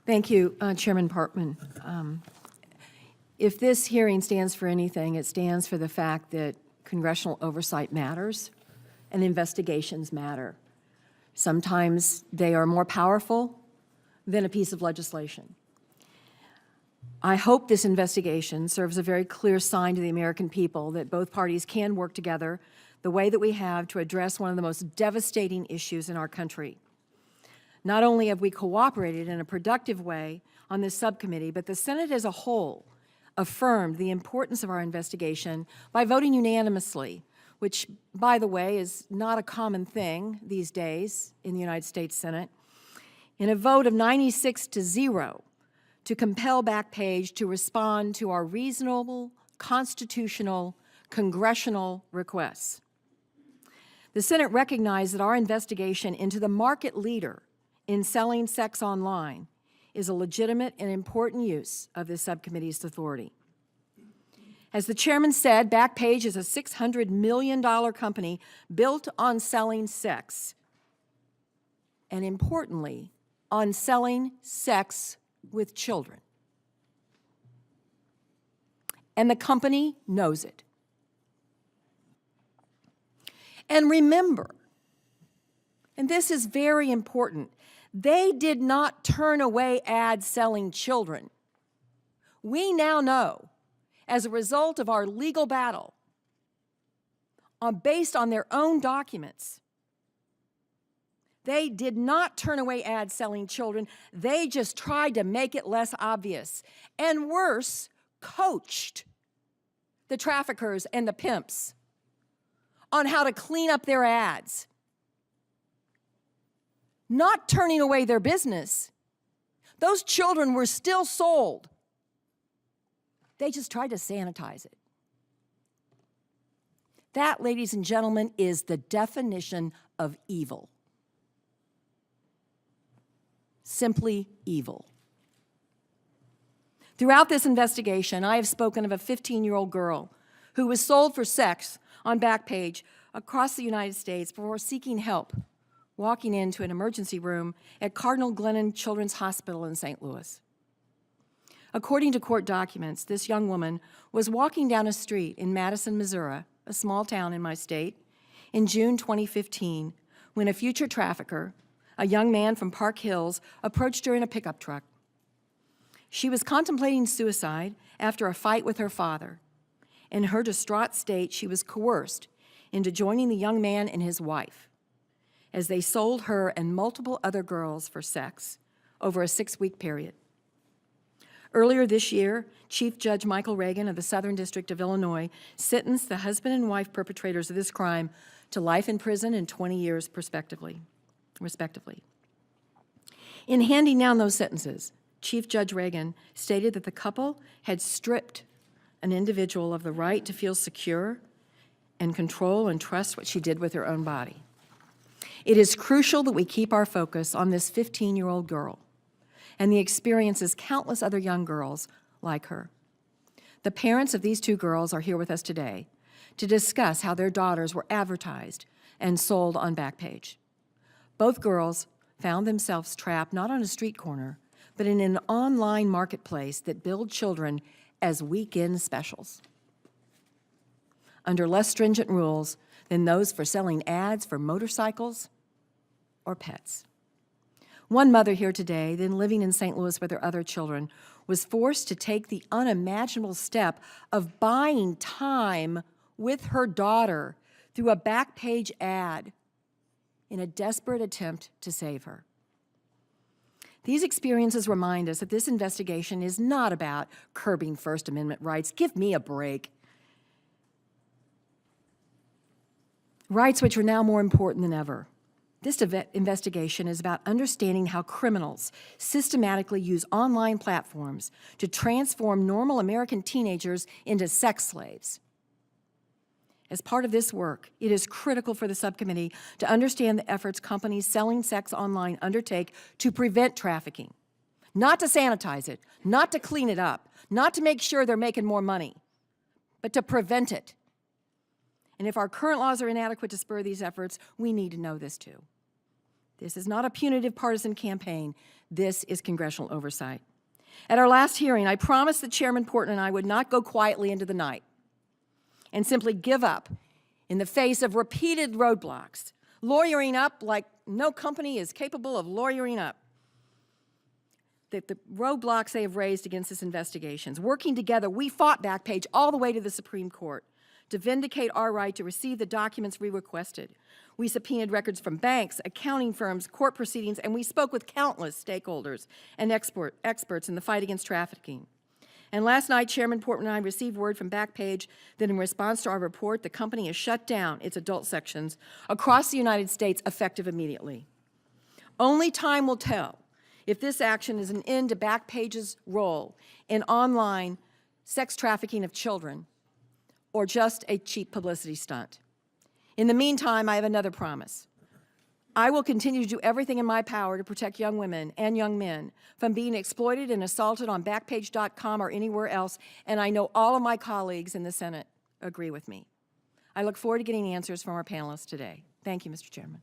Thank you, Chairman Parkman. If this hearing stands for anything, it stands for the fact that congressional oversight matters and investigations matter. Sometimes they are more powerful than a piece of legislation. I hope this investigation serves a very clear sign to the American people that both parties can work together the way that we have to address one of the most devastating issues in our country. Not only have we cooperated in a productive way on this subcommittee, but the Senate as a whole affirmed the importance of our investigation by voting unanimously, which, by the way, is not a common thing these days in the United States Senate, in a vote of 96-0 to compel Backpage to respond to our reasonable, constitutional, congressional requests. The Senate recognized that our investigation into the market leader in selling sex online is a legitimate and important use of this subcommittee's authority. As the chairman said, Backpage is a $600 million company built on selling sex, and importantly, on selling sex with children. And the company knows it. And remember, and this is very important, they did not turn away ads selling children. We now know, as a result of our legal battle, based on their own documents, they did not turn away ads selling children. They just tried to make it less obvious. And worse, coached the traffickers and the pimps on how to clean up their ads. Not turning away their business. Those children were still sold. They just tried to sanitize it. That, ladies and gentlemen, is the definition of evil. Simply evil. Throughout this investigation, I have spoken of a 15-year-old girl who was sold for sex on Backpage across the United States before seeking help, walking into an emergency room at Cardinal Glennon Children's Hospital in St. Louis. According to court documents, this young woman was walking down a street in Madison, Missouri, a small town in my state, in June 2015, when a future trafficker, a young man from Park Hills, approached her in a pickup truck. She was contemplating suicide after a fight with her father. In her distraught state, she was coerced into joining the young man and his wife as they sold her and multiple other girls for sex over a 6-week period. Earlier this year, Chief Judge Michael Reagan of the Southern District of Illinois sentenced the husband and wife perpetrators of this crime to life in prison and 20 years respectively. In handing down those sentences, Chief Judge Reagan stated that the couple had stripped an individual of the right to feel secure and control and trust what she did with her own body. It is crucial that we keep our focus on this 15-year-old girl and the experiences countless other young girls like her. The parents of these 2 girls are here with us today to discuss how their daughters were advertised and sold on Backpage. Both girls found themselves trapped not on a street corner, but in an online marketplace that billed children as weekend specials, under less stringent rules than those for selling ads for motorcycles or pets. One mother here today, then living in St. Louis with her other children, was forced to take the unimaginable step of buying time with her daughter through a Backpage ad in a desperate attempt to save her. These experiences remind us that this investigation is not about curbing First Amendment rights. Give me a break. Rights which are now more important than ever. This investigation is about understanding how criminals systematically use online platforms to transform normal American teenagers into sex slaves. As part of this work, it is critical for the subcommittee to understand the efforts companies selling sex online undertake to prevent trafficking, not to sanitize it, not to clean it up, not to make sure they're making more money, but to prevent it. And if our current laws are inadequate to spur these efforts, we need to know this too. This is not a punitive partisan campaign. This is congressional oversight. At our last hearing, I promised that Chairman Portman and I would not go quietly into the night and simply give up in the face of repeated roadblocks, lawyering up like no company is capable of lawyering up. The roadblocks they have raised against this investigations. Working together, we fought Backpage all the way to the Supreme Court to vindicate our right to receive the documents we requested. We subpoenaed records from banks, accounting firms, court proceedings, and we spoke with countless stakeholders and experts in the fight against trafficking. And last night, Chairman Portman and I received word from Backpage that in response to our report, the company has shut down its adult sections across the United States effective immediately. Only time will tell if this action is an end to Backpage's role in online sex trafficking of children or just a cheap publicity stunt. In the meantime, I have another promise. I will continue to do everything in my power to protect young women and young men from being exploited and assaulted on Backpage.com or anywhere else, and I know all of my colleagues in the Senate agree with me. I look forward to getting answers from our panelists today. Thank you, Mr. Chairman.